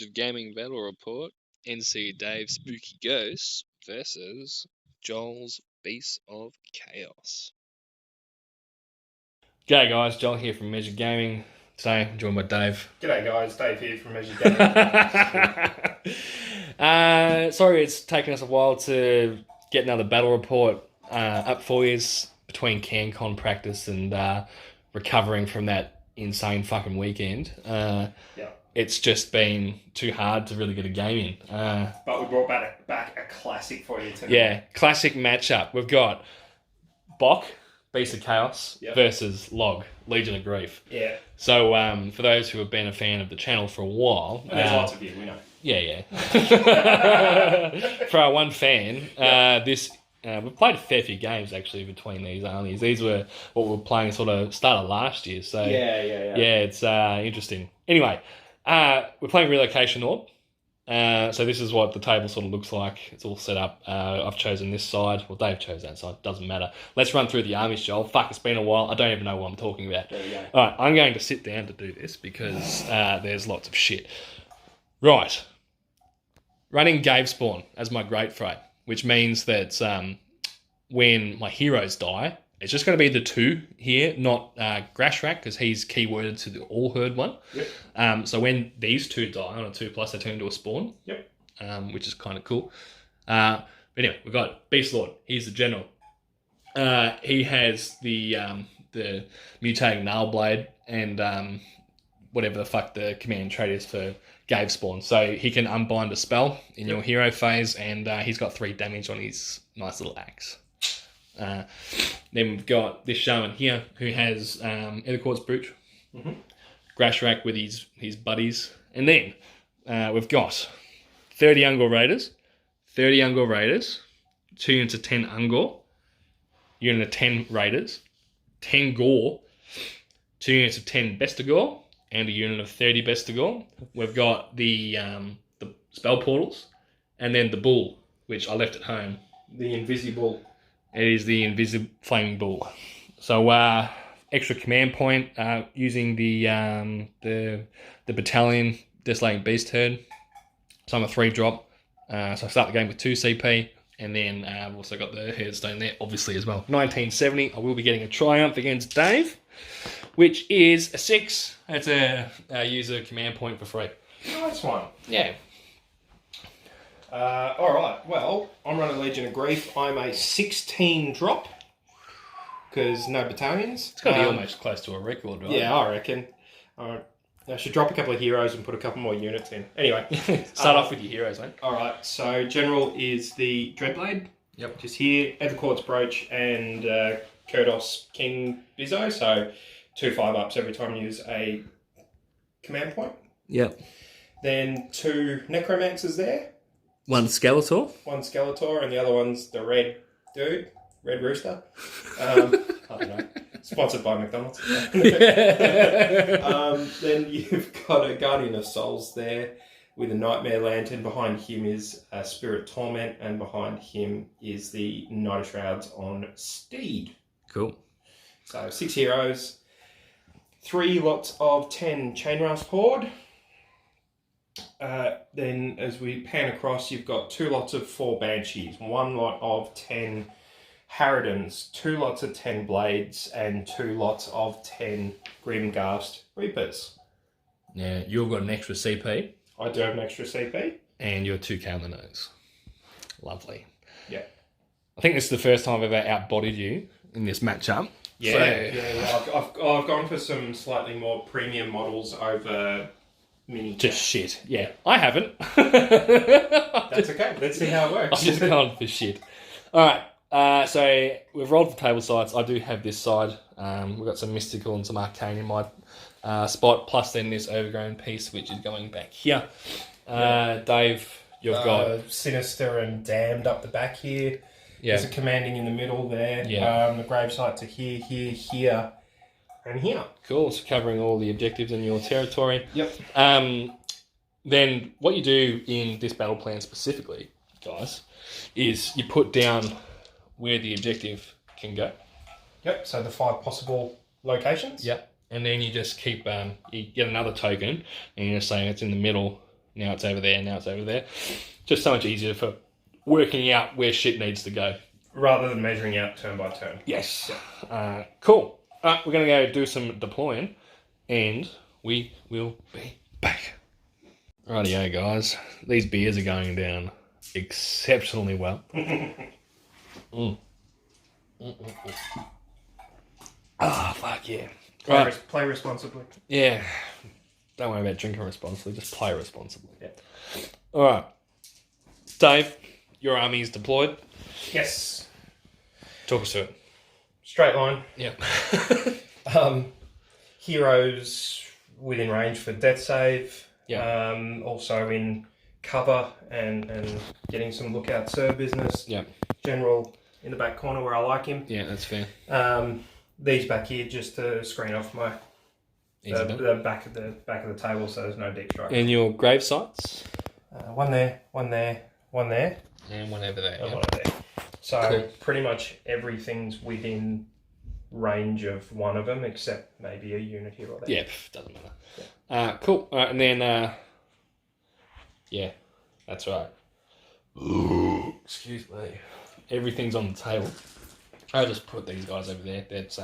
of Gaming Battle Report, NC Dave's Spooky Ghosts versus Joel's Beast of Chaos. G'day guys, Joel here from Measure Gaming. Today I'm joined by Dave. G'day guys, Dave here from Measure Gaming. Sorry it's taken us a while to get another battle report up for you between CanCon practice and recovering from that insane fucking weekend. It's just been too hard to really get a game in. But we brought back a classic for you tonight. Yeah, classic matchup. We've got Bok, Beast of Chaos, versus Log, Legion of Grief. Yeah. So for those who have been a fan of the channel for a while... And there's lots of you, we know. Yeah. For our one fan, we've played a fair few games actually between these armies. These were what we were playing sort of start of last year. So Yeah, it's interesting. Anyway, we're playing Relocation Orb. So this is what the table sort of looks like. It's all set up. I've chosen this side. Well, Dave chose that side. Doesn't matter. Let's run through the armies, Joel. Fuck, it's been a while. I don't even know what I'm talking about. There you go. All right, I'm going to sit down to do this because there's lots of shit. Right. Running Gave Spawn as my Great Freight, which means that when my heroes die, it's just going to be the two here, not Grashrak, because he's keyworded to the All Herd one. Yep. So when these two die on a 2+, they turn into a spawn. Yep. Which is kind of cool. But anyway, we've got Beast Lord. He's the general. He has the mutating nail blade and whatever the fuck the command trait is for Gave Spawn. So he can unbind a spell in your hero phase, and he's got 3 damage on his nice little axe. Then we've got this shaman here who has Ethercourt's Brooch, Grashrak with his buddies, and then we've got 30 Ungor Raiders, 2 units of 10 Ungor, unit of 10 Raiders, 10 Gore, 2 units of 10 Bestigor, and a unit of 30 Bestigor. We've got the spell portals, and then the bull, which I left at home. The invisible. It is the invisible flaming bull. So extra command point using the battalion desolating beast herd. So I'm a 3-drop. So I start the game with 2 CP, and then I've also got the headstone there, obviously as well. 1970. I will be getting a triumph against Dave, which is a 6. That's a user command point for free. Nice one. Yeah. Alright, well, I'm running Legion of Grief. I'm a 16 drop, because no battalions. It's got to be almost close to a record, right? Yeah, I reckon. I should drop a couple of heroes and put a couple more units in. Anyway. Start off with your heroes, mate. Alright, so General is the Dreadblade. Yep. Just here, Evercourt's Brooch and Kurdos King Bizzo, so 2 5-ups every time you use a command point. Yep. Then 2 Necromancers there. 1 Skeletor. 1 Skeletor, and the other one's the Red Dude, Red Rooster. I don't know. Sponsored by McDonald's. Then you've got a Guardian of Souls there with a Nightmare Lantern. Behind him is a Spirit Torment, and behind him is the Night of Shrouds on Steed. Cool. So 6 heroes, 3 lots of 10 Chain Rasp Horde. Then as we pan across, you've got 2 lots of 4 Banshees, 1 lot of 10 Harridans, 2 lots of 10 Blades, and 2 lots of 10 Grimghast Reapers. Yeah, you've got an extra CP. I do have an extra CP. And you're 2K on the nose. Lovely. Yeah. I think this is the first time I've ever outbodied you in this matchup. Yeah. I've gone for some slightly more premium models over mini. Just shit. Yeah, I haven't. That's okay. Let's see how it works. I've just gone for shit. All right. So we've rolled for table sides. I do have this side. We've got some mystical and some arcane in my spot, plus then this overgrown piece, which is going back here. Dave, you've got Sinister and Damned up the back here. Yeah. There's a commanding in the middle there. Yeah. The grave sites are here, and here. Cool. So covering all the objectives in your territory. Yep. Then what you do in this battle plan specifically, guys, is you put down where the objective can go. Yep. So the 5 possible locations. Yep. And then you just keep, you get another token, and you're just saying it's in the middle now it's over there, now it's over there. Just so much easier for working out where shit needs to go. Rather than measuring out turn by turn. Yes. Cool. We're going to go do some deploying, and we will be back. Rightio, guys. These beers are going down exceptionally well. Fuck yeah. Play responsibly. Yeah. Don't worry about drinking responsibly, just play responsibly. Yeah. All right. Dave, your army's deployed. Yes. Talk us through it. Straight line. Yep. Heroes within range for death save. Yeah. Also in cover and getting some lookout serve business. Yeah. General in the back corner where I like him. Yeah, that's fair. These back here just to screen off my the back of the table so there's no deep strike. And your grave sites? One there, one there, one there. And one over there. And one over there. So pretty much everything's within range of one of them except maybe a unit here or there. Yeah, doesn't matter. Yeah. Cool. All right, and then, yeah, that's right. Ooh, excuse me. Everything's on the table. I'll just put these guys over there. That's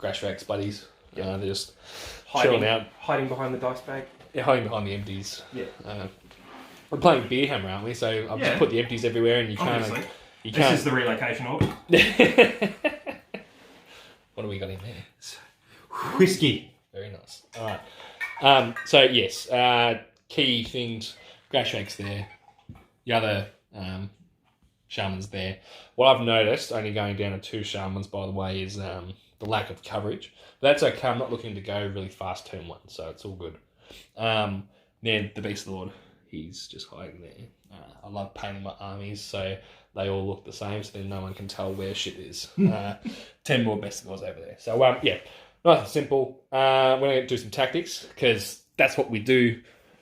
Grashrak's buddies. They're just chilling out. Hiding behind the dice bag. Yeah, hiding behind the empties. Yeah. We're playing Beer Hammer, aren't we? So I've just put the empties everywhere and you can't... Obviously. This is the relocation order. What do we got in there? Whiskey. Very nice. All right. So, yes. Key things. Grashrak's there. The other shamans there. What I've noticed, only going down to 2 shamans, by the way, is the lack of coverage. But that's okay. I'm not looking to go really fast turn 1, so it's all good. Then the Beast Lord, he's just hiding there. I love painting my armies, so they all look the same, so then no one can tell where shit is. 10 more Bestigors over there. So, yeah, nice and simple. We're going to do some tactics, because that's what we do.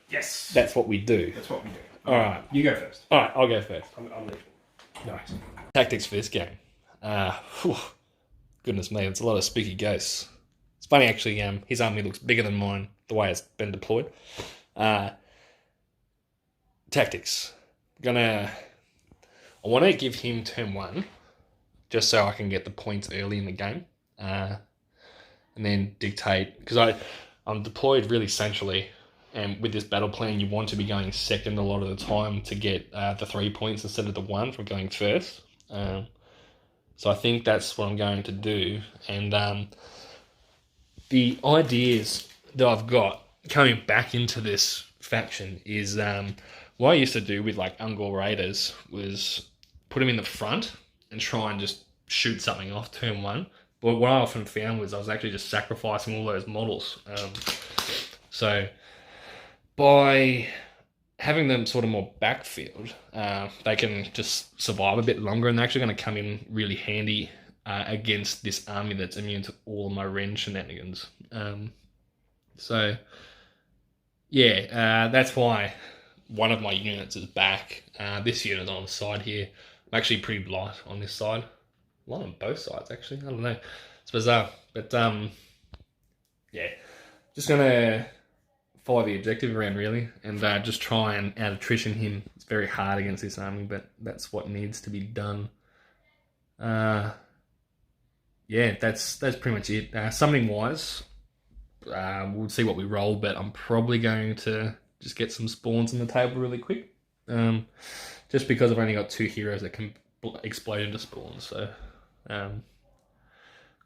Yes. That's what we do. That's what we do. All right. You go first. All right, I'll go first. I'm leaving. Nice. Tactics for this game. Goodness me, it's a lot of spooky ghosts. It's funny, actually, his army looks bigger than mine, the way it's been deployed. Tactics. I want to give him turn 1, just so I can get the points early in the game. And then dictate, because I'm deployed really centrally, and with this battle plan, you want to be going second a lot of the time to get the 3 points instead of the 1 from going first. So I think that's what I'm going to do. And the ideas that I've got coming back into this faction is what I used to do with like Ungor Raiders was put them in the front and try and just shoot something off turn 1. But what I often found was I was actually just sacrificing all those models. So by having them sort of more backfield, they can just survive a bit longer, and they're actually going to come in really handy against this army that's immune to all of my Ren shenanigans. So, yeah, that's why one of my units is back. This unit on the side here. I'm actually pretty light on this side. Light on both sides, actually. I don't know. It's bizarre. But, yeah. Just going to follow the objective around, really, and just try and out-attrition him. It's very hard against this army, but that's what needs to be done. Yeah, that's pretty much it. Summoning-wise, we'll see what we roll, but I'm probably going to just get some spawns on the table really quick. Just because I've only got 2 heroes that can explode into spawns. So,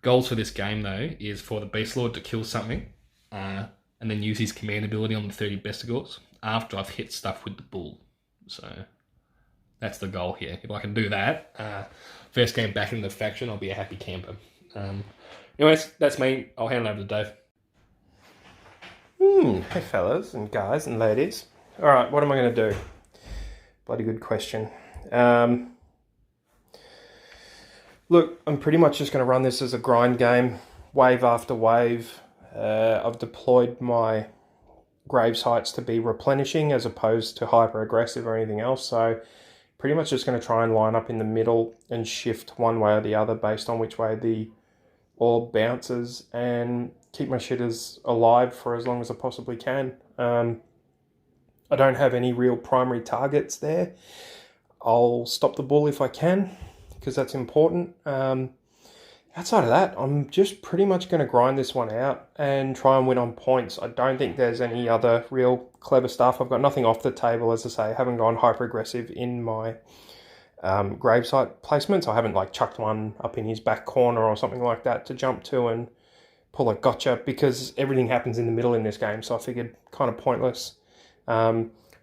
goals for this game, though, is for the Beast Lord to kill something, and then use his command ability on the 30 Bestigors after I've hit stuff with the bull. So that's the goal here. If I can do that, first game back in the faction, I'll be a happy camper. Anyways, that's me. I'll hand it over to Dave. Hey fellas and guys and ladies. Alright, what am I going to do? Bloody good question. Look, I'm pretty much just going to run this as a grind game, wave after wave. I've deployed my grave sites to be replenishing as opposed to hyper aggressive or anything else, so pretty much just going to try and line up in the middle and shift one way or the other based on which way the orb bounces and keep my shitters alive for as long as I possibly can. I don't have any real primary targets there. I'll stop the bull if I can, because that's important. Outside of that, I'm just pretty much going to grind this one out and try and win on points. I don't think there's any other real clever stuff. I've got nothing off the table, as I say. I haven't gone hyper aggressive in my gravesite placements. I haven't like chucked one up in his back corner or something like that to jump to and pull a gotcha, because everything happens in the middle in this game. So I figured kind of pointless.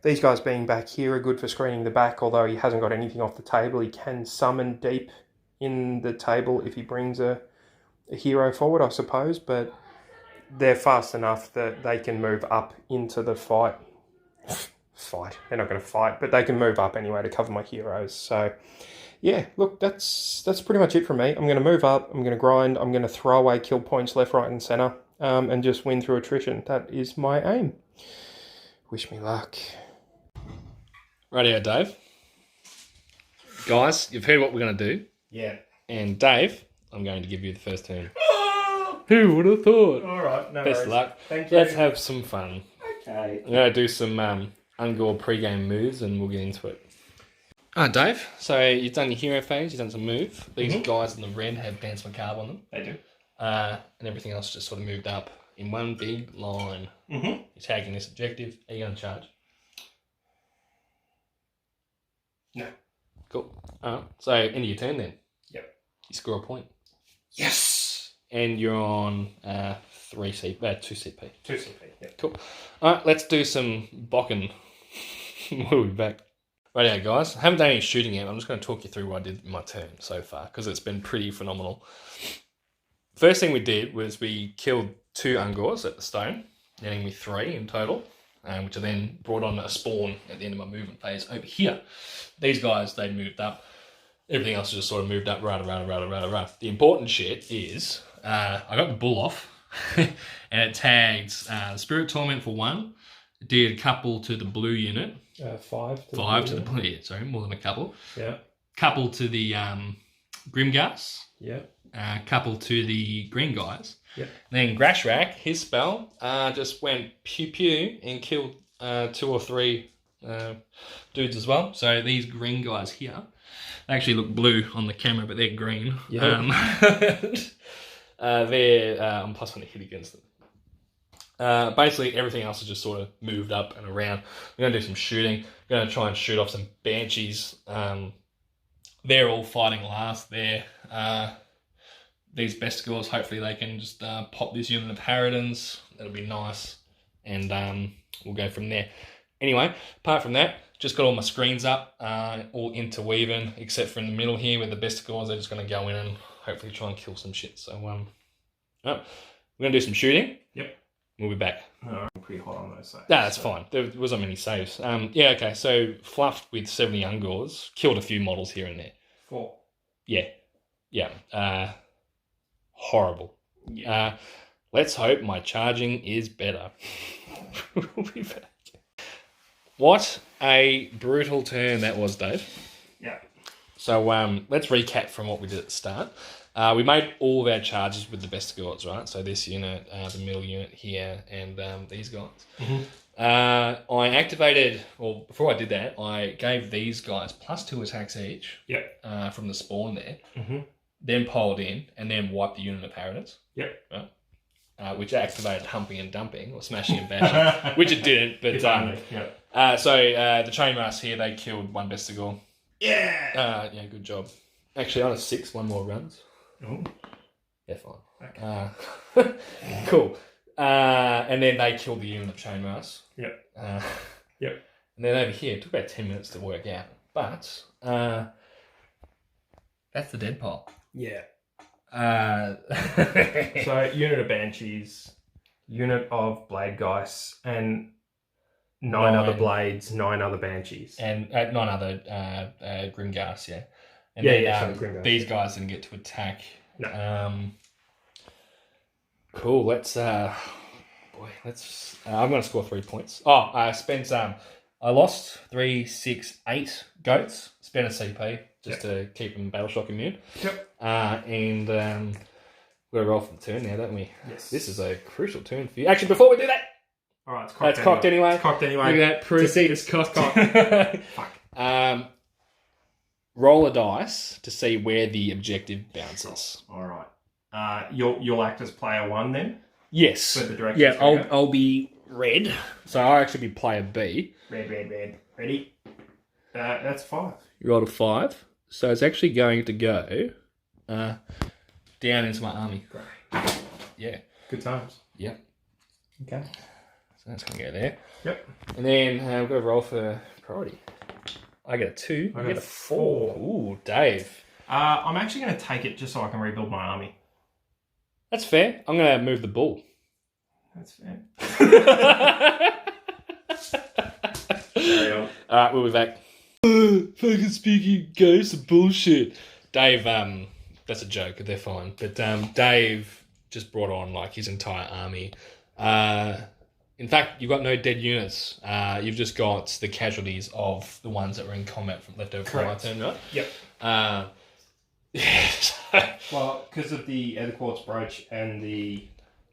These guys being back here are good for screening the back, although he hasn't got anything off the table. He can summon deep in the table if he brings a hero forward, I suppose, but they're fast enough that they can move up into the fight. They're not going to fight, but they can move up anyway to cover my heroes. So yeah, look, that's pretty much it from me. I'm going to move up, I'm going to grind, I'm going to throw away kill points left, right and centre, and just win through attrition. That is my aim. Wish me luck. Rightio, Dave. Guys, you've heard what we're going to do. Yeah. And Dave, I'm going to give you the first turn. Who would have thought? All right, no Best worries. luck. Thank you. Let's have some fun. Okay. I'm going to do some Ungor pre-game moves and we'll get into it. Alright, Dave. So you've done your hero phase, you've done some move. These guys in the red have Dance Macabre on them. They do. And everything else just sort of moved up in one big line. You're tagging this objective. Are you going to charge? No. Cool. Alright. So end of your turn then. Yep. You score a point. Yes. And you're on 2 CP. 2 CP. Yeah. Cool. Alright, let's do some bocking. We'll be back. Rightio, guys. I haven't done any shooting yet. I'm just going to talk you through what I did in my turn so far, because it's been pretty phenomenal. First thing we did was we killed 2 Ungors at the stone, netting me 3 in total, which I then brought on a spawn at the end of my movement phase over here. These guys, they moved up. Everything else just sort of moved up, right. The important shit is I got the bull off, and it tagged Spirit Torment for 1. It did a couple to the blue unit. 5. 5 to the blue, yeah, sorry, more than a couple. Yeah. Couple to the Grimgas. Yeah. Couple to the green guys. Yep. Then Grashrak, his spell, just went pew and killed 2 or 3 dudes as well. So these green guys here, they actually look blue on the camera, but they're green. Yeah. They're on +1 to hit against them. Basically, everything else has just sort of moved up and around. We're going to do some shooting. We're going to try and shoot off some Banshees. They're all fighting last there. These best scores, hopefully they can just pop this unit of Harridans. That'll be nice. And we'll go from there. Anyway, apart from that, just got all my screens up, all interweaving, except for in the middle here where the best scores, they're just going to go in and hopefully try and kill some shit. So, we're going to do some shooting. Yep. We'll be back. I'm pretty hot on those saves. No, that's fine. There wasn't many saves. Yeah, okay. So fluffed with 70 Ungors, killed a few models here and there. 4. Yeah. Horrible. Yeah. Let's hope my charging is better. We'll be back. What a brutal turn that was, Dave. Yeah. So let's recap from what we did at the start. We made all of our charges with the best scores, right? So this unit, the middle unit here, and these guys. I activated, well, before I did that, I gave these guys +2 attacks each. Yep. From the spawn there. Then poled in, and then wiped the unit of Harridans. Yep. Right? Which activated humping and dumping, or smashing and bashing, which it didn't. But Yep. so the chain mass here, they killed 1 Bestigor. Yeah. Yeah, good job. Actually, on a 6, 1 more runs. Oh. Yeah, fine. Okay. Cool. And then they killed the unit of chain mass. Yep. Yep. And then over here, it took about 10 minutes to work out. But that's the dead pile. Yeah. So So, unit of Banshees, unit of Blade Geists, and 9 other Blades, 9 other Banshees. And 9 other Grimgas, yeah. And Yeah, then Grimgas. these guys didn't get to attack. No. Cool. Let's. I'm going to score 3 points. Oh, I spent. I lost 3, 6, 8 goats. Spent a CP just to keep them battle shock immune. Yep. And we're going to roll for the turn now, don't we? Yes. This is a crucial turn for you. Actually, before we do that, All right, it's cocked. That's cocked anyway. It's cocked anyway. Look at that proof. It's cocked. Fuck. Roll a dice to see where the objective bounces. All right. You'll act as player 1 then. Yes. With the directions. Yeah, I'll be red. So I'll actually be player B. Red. Ready? That's 5. You rolled a 5. So it's actually going to go down into my army. Great. Yeah. Good times. Yep. Okay. So that's going to go there. Yep. And then we've got to roll for priority. I get a 2. I get a 4. Ooh, Dave. I'm actually going to take it just so I can rebuild my army. That's fair. I'm going to move the bull. That's fair. Alright, we'll be back. Fucking speaking ghosts of bullshit. Dave, that's a joke, they're fine. But Dave just brought on like his entire army. In fact, you've got no dead units. You've just got the casualties of the ones that were in combat from left over from my turn, right? Yep. Yeah. Well, because of the Ether Quartz Brooch and the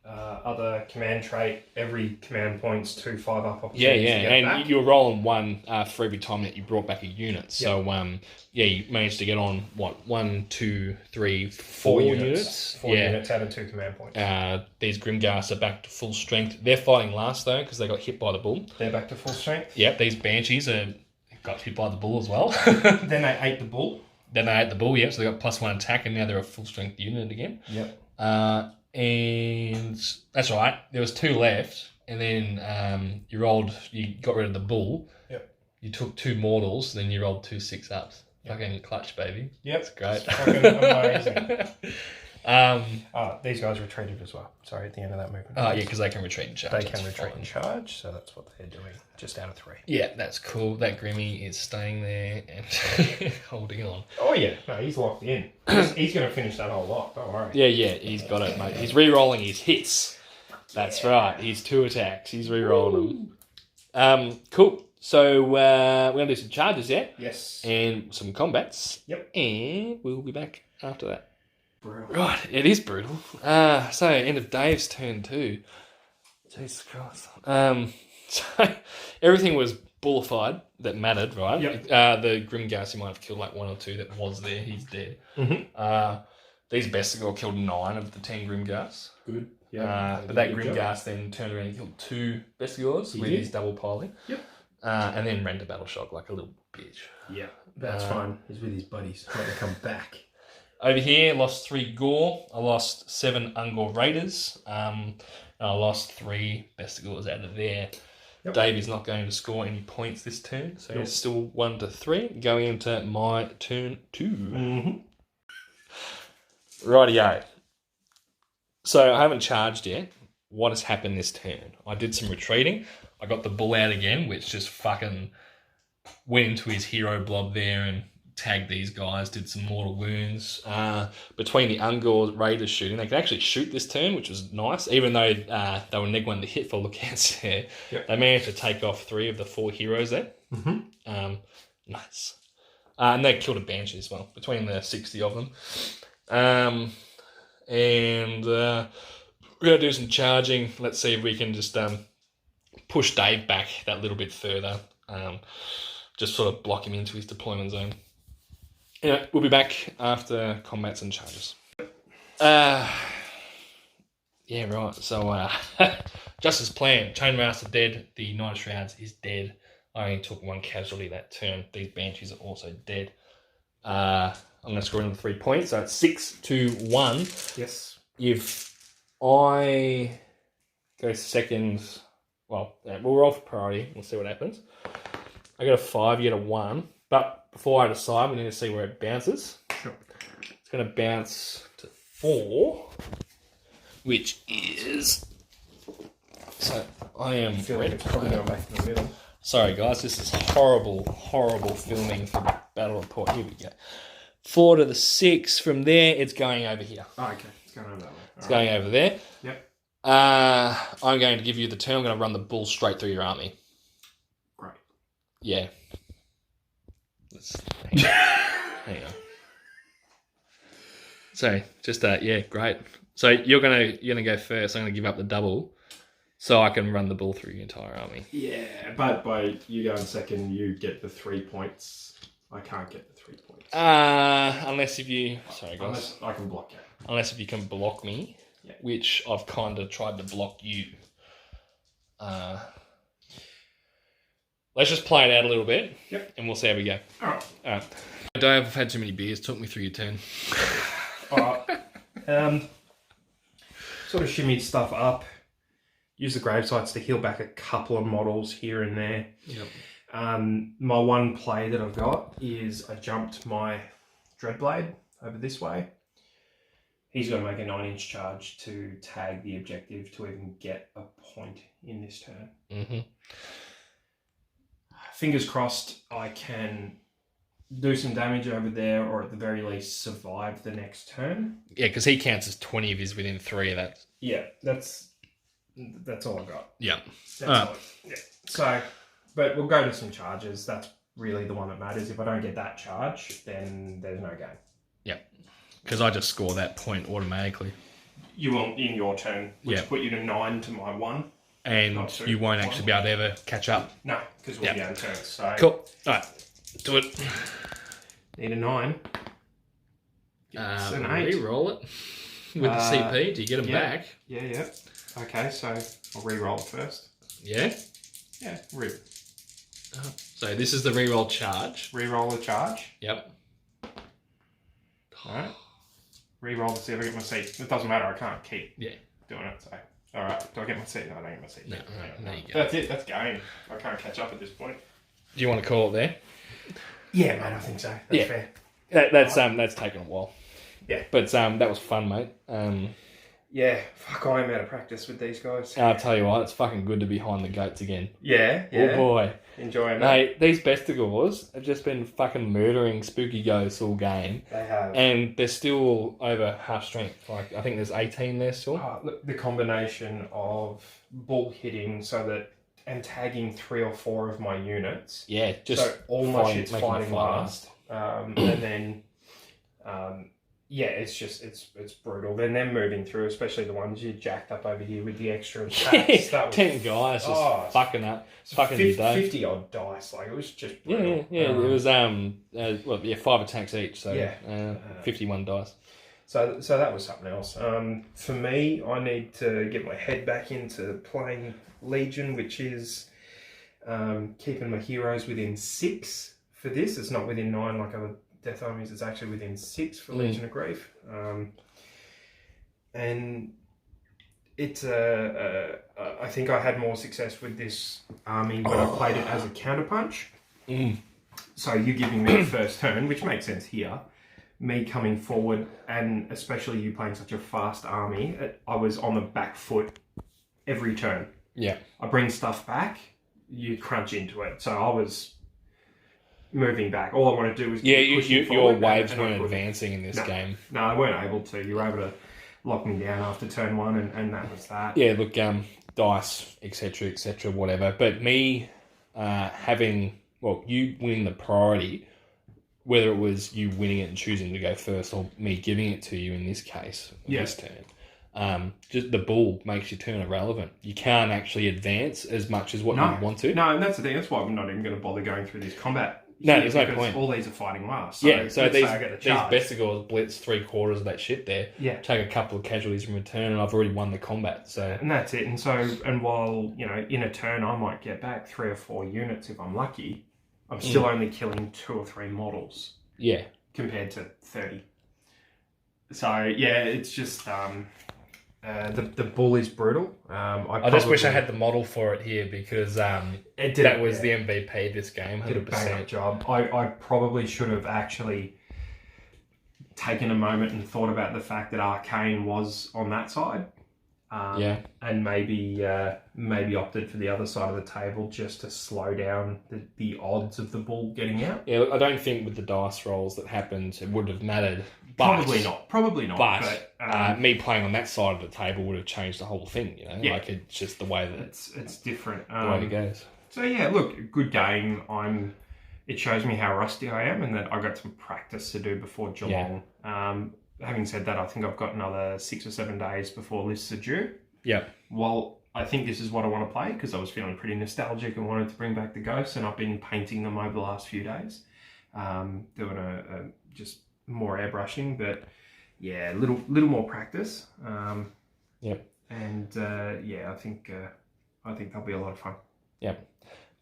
other command trait, every command point's 2 5 up opportunities. Yeah, to get and back. you're rolling 1 for every time that you brought back a unit. So, you managed to get on, 1, 2, 3, 4 units. 4 units out of 2 command points. These Grimghasts are back to full strength. They're fighting last, though, because they got hit by the bull. They're back to full strength. Yep, these Banshees got hit by the bull as well. Then they ate the bull. Then they ate the bull, so they got +1 attack, and now they're a full strength unit again. Yep. And that's right. There was 2 left, and then you got rid of the bull. Yep. You took 2 mortals, then you rolled 2 6-ups. Yep. Fucking clutch, baby. Yep. That's great. It's fucking amazing. Um, These guys retreated as well. Sorry, at the end of that movement. Oh, yeah, because they can retreat and charge. They can retreat and charge, so that's what they're doing. Just out of 3. Yeah, that's cool. That Grimmy is staying there and holding on. Oh, yeah. No, he's locked in. He's going to finish that whole lot. Don't worry. Yeah, he's got it, mate. He's re-rolling his hits. That's right. He's 2 attacks. He's re-rolling them. Cool. So we're going to do some charges, yeah? Yes. And some combats. Yep. And we'll be back after that. Brutal. Right, it is brutal. So end of Dave's turn too. Jesus Christ. So everything was bullified that mattered, right? Yep. The Grimghast, you might have killed like 1 or 2 that was there. He's dead. Mm-hmm. These Bestigour killed 9 of the 10 Grimghasts. Good. Yeah. But that Grimghast then turned around and killed 2 Bestigors with his double piling. Yep. And then ran to battle shock like a little bitch. Yeah, that's fine. He's with his buddies. Let him come back. Over here, lost 3 Gore. I lost 7 Ungor Raiders. And I lost 3 Bestigors out of there. Yep. Dave is not going to score any points this turn, so it's still 1 to 3. Going into my turn 2. Mm-hmm. Rightio. So I haven't charged yet. What has happened this turn? I did some retreating. I got the bull out again, which just fucking went into his hero blob there and tagged these guys, did some mortal wounds. Between the Ungor Raiders shooting, they could actually shoot this turn, which was nice, even though they were neg 1 to hit for lookouts there. Yep. They managed to take off 3 of the 4 heroes there. Mm-hmm. Nice. And they killed a Banshee as well, between the 60 of them. And we're going to do some charging. Let's see if we can just push Dave back that little bit further. Just sort of block him into his deployment zone. Yeah, we'll be back after combats and charges. Yeah, right. So, just as planned, Chainmaster dead. The Knight of Shrouds is dead. I only took 1 casualty that turn. These Banshees are also dead. I'm going to score another 3 points. So it's 6 to 1. Yes. If I go second, well, we'll roll for priority. We'll see what happens. I got a 5, you get a 1. But before I decide, we need to see where it bounces. Sure. It's going to bounce to 4, which is... So I am... I feel like it's probably going back in the middle. Sorry, guys. This is horrible, horrible filming for the battle report. Here we go. 4 to the 6. From there, it's going over here. Oh, okay. It's going over that way. It's going over there. Yep. I'm going to give you the turn. I'm going to run the bull straight through your army. Great. Yeah. Let's hang on. So just yeah, great. So you're gonna go first. I'm gonna give up the double, So I can run the bull through the entire army. Yeah, but by you going second, you get the 3 points. I can't get the 3 points. Unless if you... Sorry, guys. Unless I can block it. Unless if you can block me, which I've kind of tried to block you. Let's just play it out a little bit, and we'll see how we go. All right. Dave, I've had too many beers. Talk me through your turn. All right. Sort of shimmied stuff up. Use the grave sites to heal back a couple of models here and there. Yep. My one play that I've got is I jumped my Dreadblade over this way. He's got to make a 9-inch charge to tag the objective to even get a point in this turn. Mm-hmm. Fingers crossed I can do some damage over there, or at the very least survive the next turn. Yeah, because he counts as 20 of his within 3 of that. Yeah, that's all I got. Yeah. So, but we'll go to some charges. That's really the one that matters. If I don't get that charge, then there's no game. Yeah, because I just score that point automatically. You will in your turn, which put you to 9 to my 1. And you won't actually be able to ever catch up. No, because we'll be out of turns. So cool. All right, do it. Need a 9. It's an 8. Re-roll it with the CP. Do you get them back? Yeah. Okay, so I'll re-roll it first. Yeah? Yeah, So this is the re-roll charge. Re-roll the charge. Yep. Alright. Re-roll to see if I get my seat. It doesn't matter, I can't keep doing it, so... Alright, do I get my seat? No, I don't get my seat. No, right, there you go. That's it, that's game. I can't catch up at this point. Do you want to call it there? Yeah, mate, I think so. That's fair. That's taken a while. Yeah. But that was fun, mate. Yeah, fuck, I'm out of practice with these guys. I'll tell you what, it's fucking good to be behind the goats again. Yeah. Oh boy. Enjoying it. Mate, these bestigors have just been fucking murdering spooky ghosts all game. They have. And they're still over half strength. Like, I think there's 18 there still. Look, the combination of bull hitting and tagging 3 or 4 of my units. Yeah, just so all my shit's fighting last. And then it's brutal. Then they're moving through, especially the ones you jacked up over here with the extra attacks. 10 guys just fucking your day. 50 odd dice, like it was just brutal. Yeah. It was 5 attacks each, so 51 dice. So that was something else. For me, I need to get my head back into playing Legion, which is keeping my heroes within 6 for this. It's not within 9 like other Death Armies. It's actually within 6 for Legion of Grief. And it's I think I had more success with this army when I played it as a counterpunch. So you giving me the first turn, which makes sense here. Me coming forward, and especially you playing such a fast army, I was on the back foot every turn. Yeah. I bring stuff back, you crunch into it. So I was moving back. All I want to do was your waves weren't advancing in this game. No, I weren't able to. You were able to lock me down after turn 1, and that was that. Yeah, look, dice, etc., whatever. But me you winning the priority, whether it was you winning it and choosing to go first, or me giving it to you in this case, this turn, just the bull makes your turn irrelevant. You can't actually advance as much as what you want to. No, and that's the thing. That's why I'm not even going to bother going through this combat. No, there's no point. All these are fighting last. So these bestigors blitz 3/4 of that shit there. Yeah. Take a couple of casualties from return, and I've already won the combat. So and that's it. And while in a turn I might get back 3 or 4 units if I'm lucky, I'm still only killing 2 or 3 models. Yeah. Compared to 30. So yeah, it's just the bull is brutal. I just wish I had the model for it here, because that was the MVP this game. 100%. Did a bang up job. I probably should have actually taken a moment and thought about the fact that Arcane was on that side. And maybe opted for the other side of the table just to slow down the odds of the bull getting out. Yeah, I don't think with the dice rolls that happened it would have mattered. Probably not. But me playing on that side of the table would have changed the whole thing. Like it's just the way that it's different. The way it goes. So yeah, look, good game. It shows me how rusty I am, and that I got some practice to do before Geelong. Having said that, I think I've got another 6 or 7 days before lists are due. Yeah. Well, I think this is what I want to play because I was feeling pretty nostalgic and wanted to bring back the ghosts, and I've been painting them over the last few days, doing a just more airbrushing, but yeah, little more practice. Yep. And yeah, I think that'll be a lot of fun. Yep.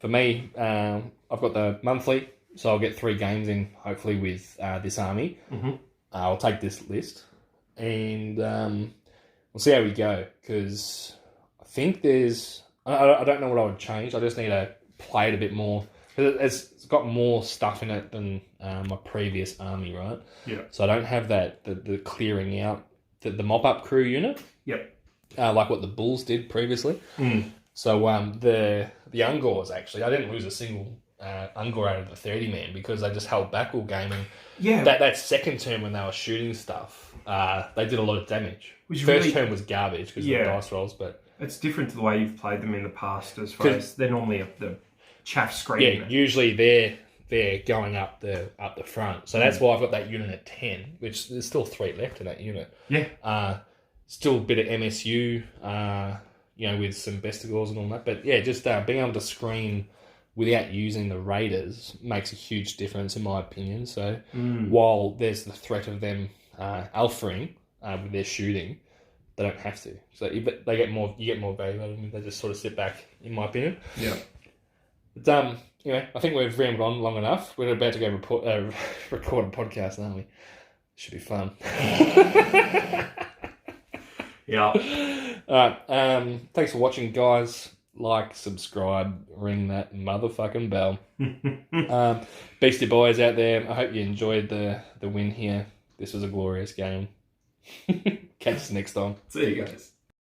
For me, I've got the monthly, so I'll get 3 games in, hopefully, with this army. Mm-hmm. I'll take this list, and we'll see how we go, because I think I don't know what I would change. I just need to play it a bit more, because it's got more stuff in it than my previous army, right? Yeah. So I don't have the clearing out, the mop-up crew unit. Yep. Like what the Bulls did previously. Mm. So the Ungors, actually, I didn't lose a single Ungor out of the 30-man because they just held back all game. And Yeah. that second turn when they were shooting stuff, they did a lot of damage. Which First really- turn was garbage because of the dice rolls, but It's different to the way you've played them in the past, as far as they're normally up the chaff screen. yeah, usually they're going up the front. So that's why I've got that unit at 10, which there's still 3 left in that unit. Yeah. Still a bit of MSU, with some Bestigors and all that. But yeah, just being able to screen without using the Raiders makes a huge difference in my opinion. So while there's the threat of them alphaing with their shooting, they don't have to. So you get more value out of them if they just sort of sit back, in my opinion. Yeah. But I think we've rambled on long enough. We're about to go record a podcast, aren't we? Should be fun. Yeah. Alright, thanks for watching, guys. Like, subscribe, ring that motherfucking bell. Beastie Boys out there, I hope you enjoyed the win here. This was a glorious game. Catch us next time. See you guys.